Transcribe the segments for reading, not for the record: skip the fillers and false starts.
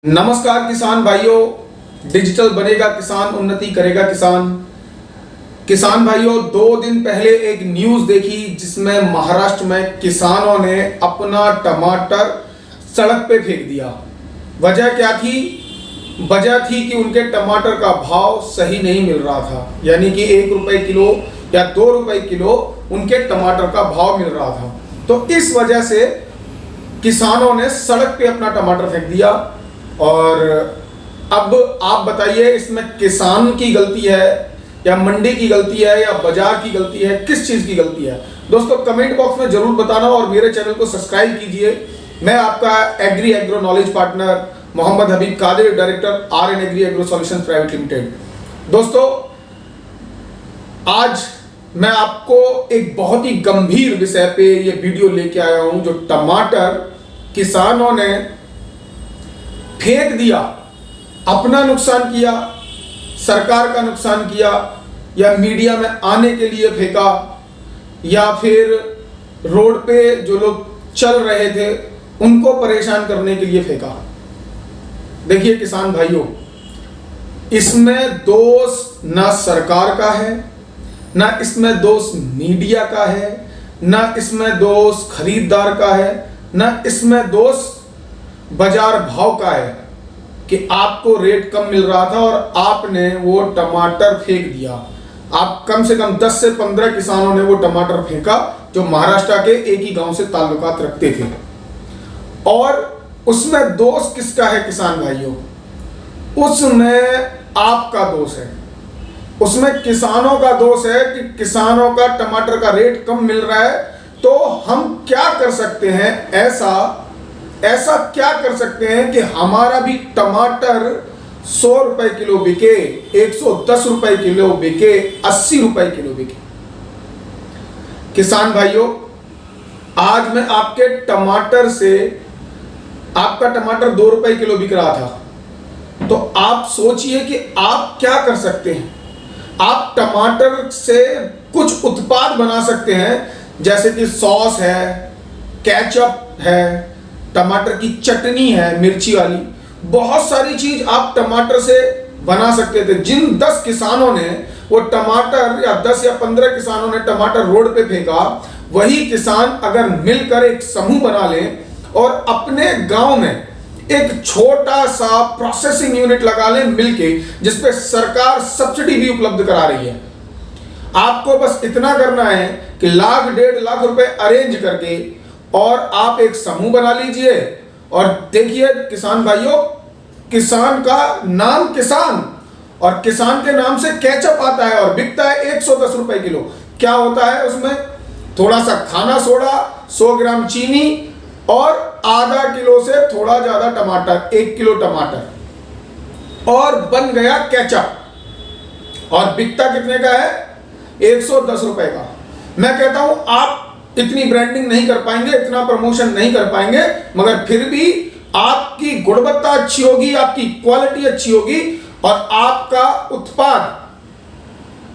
नमस्कार किसान भाइयों, डिजिटल बनेगा किसान, उन्नति करेगा किसान। किसान भाइयों, 2 दिन पहले एक न्यूज देखी जिसमें महाराष्ट्र में किसानों ने अपना टमाटर सड़क पे फेंक दिया। वजह क्या थी? वजह थी कि उनके टमाटर का भाव सही नहीं मिल रहा था, यानी कि 1 रुपए किलो या 2 रुपए किलो उनके टमाटर का भाव मिल रहा था। तो इस वजह से किसानों ने सड़क पे अपना टमाटर फेंक दिया। और अब आप बताइए, इसमें किसान की गलती है या मंडी की गलती है या बाजार की गलती है? किस चीज की गलती है? दोस्तों कमेंट बॉक्स में जरूर बताना और मेरे चैनल को सब्सक्राइब कीजिए। मैं आपका agri agro knowledge partner Mohammad Habib Qadir, director RN agri agro solutions private limited. दोस्तों आज मैं आपको एक बहुत ही गंभीर विषय पे ये वीडियो लेके आया हूं, जो टमाटर किसानों ने फेंक दिया। अपना नुकसान किया, सरकार का नुकसान किया, या मीडिया में आने के लिए फेंका, या फिर रोड पे जो लोग चल रहे थे उनको परेशान करने के लिए फेंका। देखिए किसान भाइयों, इसमें दोष ना सरकार का है, ना इसमें दोष मीडिया का है, ना इसमें दोष खरीदार का है, ना इसमें दोष बाजार भाव का है कि आपको रेट कम मिल रहा था और आपने वो टमाटर फेंक दिया। आप कम से कम 10 से 15 किसानों ने वो टमाटर फेंका जो महाराष्ट्र के एक ही गांव से ताल्लुकात रखते थे। और उसमें दोष किसका है किसान भाइयों? उसमें आपका दोष है, उसमें किसानों का दोष है कि किसानों का टमाटर का रेट कम मिल रहा है। तो हम क्या कर सकते हैं? ऐसा क्या कर सकते हैं कि हमारा भी टमाटर 100 रुपए किलो बिके, 110 रुपए किलो बिके, 80 रुपए किलो बिके। किसान भाइयों, आज मैं आपके टमाटर से, आपका टमाटर 2 रुपए किलो बिक रहा था, तो आप सोचिए कि आप क्या कर सकते हैं। आप टमाटर से कुछ उत्पाद बना सकते हैं, जैसे कि सॉस है, केचप है, टमाटर की चटनी है मिर्ची वाली, बहुत सारी चीज आप टमाटर से बना सकते थे। जिन 10 किसानों ने वो टमाटर, या 10 या 15 किसानों ने टमाटर रोड पे फेंका, वही किसान अगर मिलकर एक समूह बना लें और अपने गांव में एक छोटा सा प्रोसेसिंग यूनिट लगा लें मिलके, जिसपे सरकार सब्सिडी भी उपलब्ध करा रही है। आपको बस इतना करना है कि 1,00,000 1.5 लाख रुपए अरेंज करके और आप एक समूह बना लीजिए। और देखिए किसान भाइयों, किसान का नाम किसान, और किसान के नाम से केचप आता है और बिकता है 110 रुपए किलो। क्या होता है उसमें? थोड़ा सा खाना सोडा, 100 ग्राम चीनी और आधा किलो से थोड़ा ज्यादा टमाटर, 1 किलो टमाटर, और बन गया केचप। और बिकता कितने का है? 110 रुपए का। मैं कहता हूं आप इतनी ब्रांडिंग नहीं कर पाएंगे, इतना प्रमोशन नहीं कर पाएंगे, मगर फिर भी आपकी गुणवत्ता अच्छी होगी, आपकी क्वालिटी अच्छी होगी, और आपका उत्पाद,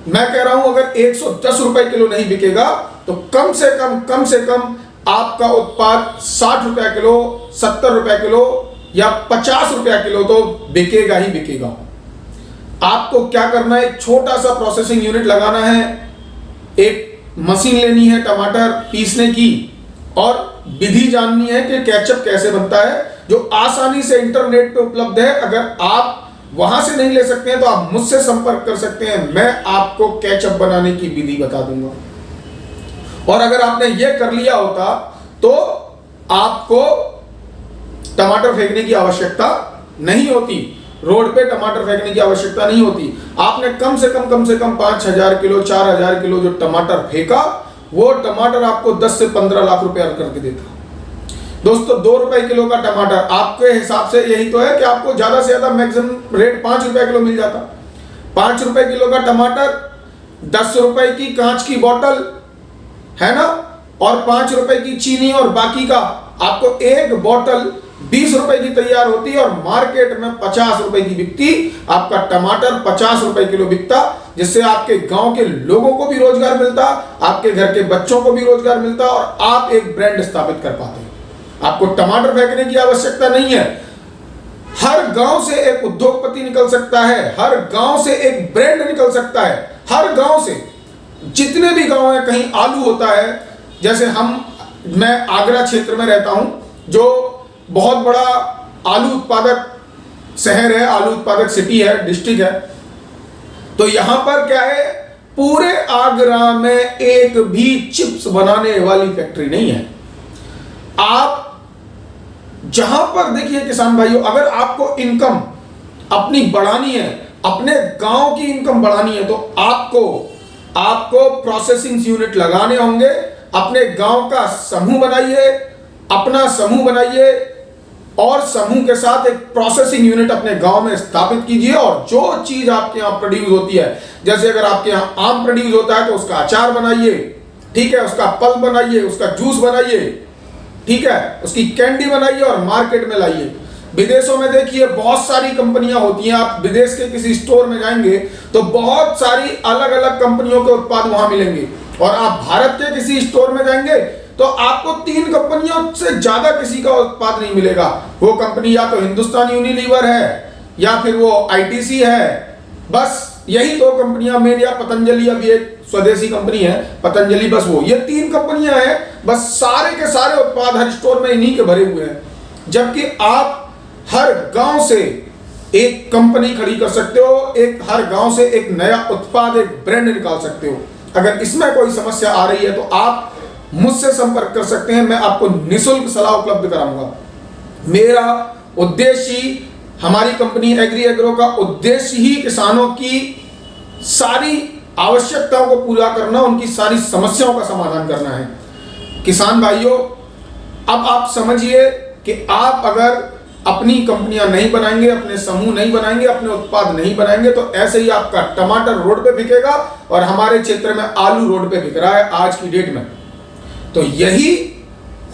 मैं कह रहा हूं अगर 110 रुपए किलो नहीं बिकेगा तो कम से कम आपका उत्पाद 60 रुपया किलो, 70 रुपया किलो या 50 रुपया किलो तो बिकेगा ही बिकेगा। आपको क्या करना है? एक छोटा सा प्रोसेसिंग यूनिट लगाना है, एक मशीन लेनी है टमाटर पीसने की, और विधि जाननी है कि केचप कैसे बनता है, जो आसानी से इंटरनेट पे उपलब्ध है। अगर आप वहां से नहीं ले सकते हैं तो आप मुझसे संपर्क कर सकते हैं, मैं आपको केचप बनाने की विधि बता दूंगा। और अगर आपने ये कर लिया होता तो आपको टमाटर फेंकने की आवश्यकता नहीं होती, रोड पे टमाटर फेंकने की आवश्यकता नहीं होती। आपने कम से कम 5,000 किलो, 4,000 किलो जो टमाटर फेंका, वो टमाटर आपको 10 से 15 लाख रुपए अर्न करके देता। दोस्तों 2 रुपए किलो का टमाटर, आपके हिसाब से यही तो है कि आपको ज्यादा से ज्यादा मैक्सिमम रेट 5 रुपए किलो मिल जाता। 5 रुपए किलो का टमाटर, 10 रुपए की कांच की बोतल है ना, और 5 रुपए की चीनी, और बाकी का आपको एक बोतल 20 रुपए की तैयार होती है और मार्केट में 50 रुपए की बिकती। आपका टमाटर 50 रुपए किलो बिकता, जिससे आपके गांव के लोगों को भी रोजगार मिलता, आपके घर के बच्चों को भी रोजगार मिलता, और आप एक ब्रांड स्थापित कर पाते हैं। आपको टमाटर फेंकने की आवश्यकता नहीं है। हर गांव से एक उद्योगपति निकल सकता है, हर गांव से एक ब्रांड निकल सकता है, हर गांव से। जितने भी गांव हैं कहीं आलू होता है, जैसे मैं आगरा क्षेत्र में रहता हूं, जो बहुत बड़ा आलू उत्पादक शहर है, आलू उत्पादक सिटी है, डिस्ट्रिक्ट है। तो यहां पर क्या है, पूरे आगरा में एक भी चिप्स बनाने वाली फैक्ट्री नहीं है। आप जहां पर देखिए किसान भाइयों, अगर आपको इनकम अपनी बढ़ानी है, अपने गांव की इनकम बढ़ानी है, तो आपको प्रोसेसिंग यूनिट लगाने होंगे। अपने गांव का समूह बनाइए, अपना समूह बनाइए और समूह के साथ एक प्रोसेसिंग यूनिट अपने गांव में स्थापित कीजिए। और जो चीज आपके यहां प्रोड्यूस होती है, जैसे अगर आपके यहां आम प्रोड्यूस होता है तो उसका अचार बनाइए, ठीक है, उसका पल्प बनाइए, उसका जूस बनाइए, ठीक है, उसकी कैंडी बनाइए और मार्केट में लाइए। विदेशों में देखिए बहुत सारी कंपनियां होती हैं, आप विदेश के किसी स्टोर में जाएंगे तो बहुत सारी अलग अलग कंपनियों के उत्पाद वहां मिलेंगे। और आप भारत के किसी स्टोर में जाएंगे तो आपको 3 कंपनियों से ज्यादा किसी का उत्पाद नहीं मिलेगा। वो कंपनी या तो हिंदुस्तान यूनिलीवर है या फिर वो आईटीसी है, बस यही 2 कंपनियां मेन, या पतंजलि अभी एक स्वदेशी कंपनी है पतंजलि, बस वो, ये 3 कंपनियां हैं, बस सारे के सारे उत्पाद हर स्टोर में इन्हीं के भरे हुए हैं। जबकि आप हर गांव से एक कंपनी खड़ी कर सकते हो, एक हर गांव से एक नया उत्पाद, एक ब्रांड निकाल सकते हो। अगर इसमें कोई समस्या आ रही है तो आप मुझसे संपर्क कर सकते हैं, मैं आपको निःशुल्क सलाह उपलब्ध कराऊंगा। मेरा उद्देश्य, हमारी कंपनी एग्री एग्रो का उद्देश्य ही किसानों की सारी आवश्यकताओं को पूरा करना, उनकी सारी समस्याओं का समाधान करना है। किसान भाइयों, अब आप समझिए कि आप अगर अपनी कंपनियां नहीं बनाएंगे, अपने समूह नहीं बनाएंगे, अपने उत्पाद नहीं बनाएंगे, तो ऐसे ही आपका टमाटर रोड पे बिकेगा और हमारे क्षेत्र में आलू रोड पे बिक रहा है आज की डेट में। तो यही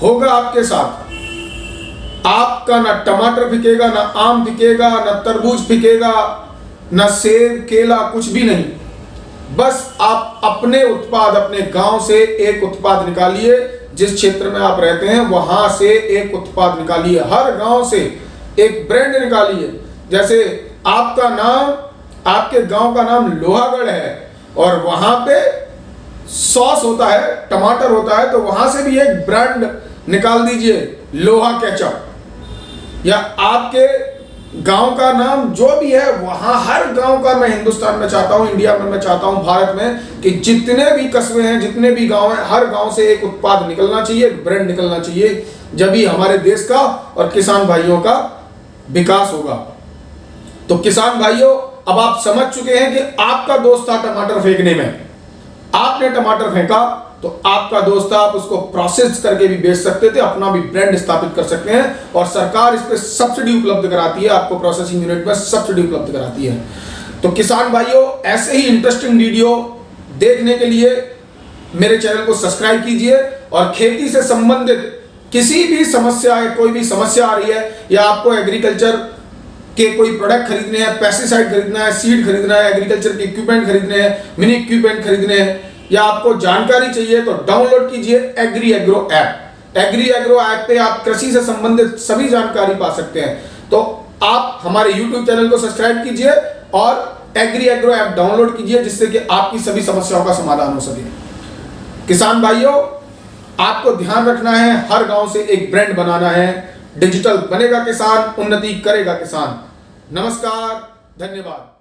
होगा आपके साथ। आपका ना टमाटर बिकेगा, ना आम बिकेगा, ना तरबूज बिकेगा, ना सेब, केला, कुछ भी नहीं। बस आप अपने उत्पाद, अपने गांव से एक उत्पाद निकालिए, जिस क्षेत्र में आप रहते हैं वहां से एक उत्पाद निकालिए, हर गांव से एक ब्रांड निकालिए। जैसे आपका नाम, आपके गांव का नाम लोहागढ़ है और वहां पे सॉस होता है, टमाटर होता है, तो वहां से भी एक ब्रांड निकाल दीजिए, लोहा केचप। या आपके गांव का नाम जो भी है, वहां हर गांव का, मैं हिंदुस्तान में चाहता हूं, इंडिया में मैं चाहता हूं, भारत में, कि जितने भी कस्बे हैं, जितने भी गांव हैं, हर गांव से एक उत्पाद निकलना चाहिए, एक ब्रांड निकलना चाहिए। जब ही हमारे देश का और किसान भाइयों का विकास होगा। तो किसान भाइयों, अब आप समझ चुके हैं कि आपका दोस्त था टमाटर फेंकने में, आपने टमाटर फेंका तो आपका दोस्त था, आप उसको प्रोसेस करके भी बेच सकते थे, अपना भी ब्रांड स्थापित कर सकते हैं। और सरकार इस पे सब्सिडी उपलब्ध कराती है, आपको प्रोसेसिंग यूनिट में सब्सिडी उपलब्ध कराती है। तो किसान भाइयों, ऐसे ही इंटरेस्टिंग वीडियो देखने के लिए मेरे चैनल को सब्सक्राइब कीजिए और खेती से संबंधित किसी भी समस्या है, कोई भी समस्या आ रही है, या आपको एग्रीकल्चर के कोई प्रोडक्ट खरीदने हैं, पेस्टिसाइड खरीदना है, सीड खरीदना है, एग्रीकल्चर के इक्विपमेंट खरीदने हैं, मिनी इक्विपमेंट खरीदने हैं, या आपको जानकारी चाहिए, तो डाउनलोड कीजिए agri agro app. Agri agro app पे आप कृषि से संबंधित सभी जानकारी पा सकते हैं। तो आप हमारे YouTube चैनल को सब्सक्राइब कीजिए और एग्री एग्रो ऐप डाउनलोड कीजिए, जिससे कि आपकी सभी समस्याओं का समाधान हो सके। किसान भाइयों, आपको ध्यान रखना है, हर गांव से एक ब्रांड बनाना है। डिजिटल बनेगा किसान, उन्नति करेगा किसान। नमस्कार, धन्यवाद।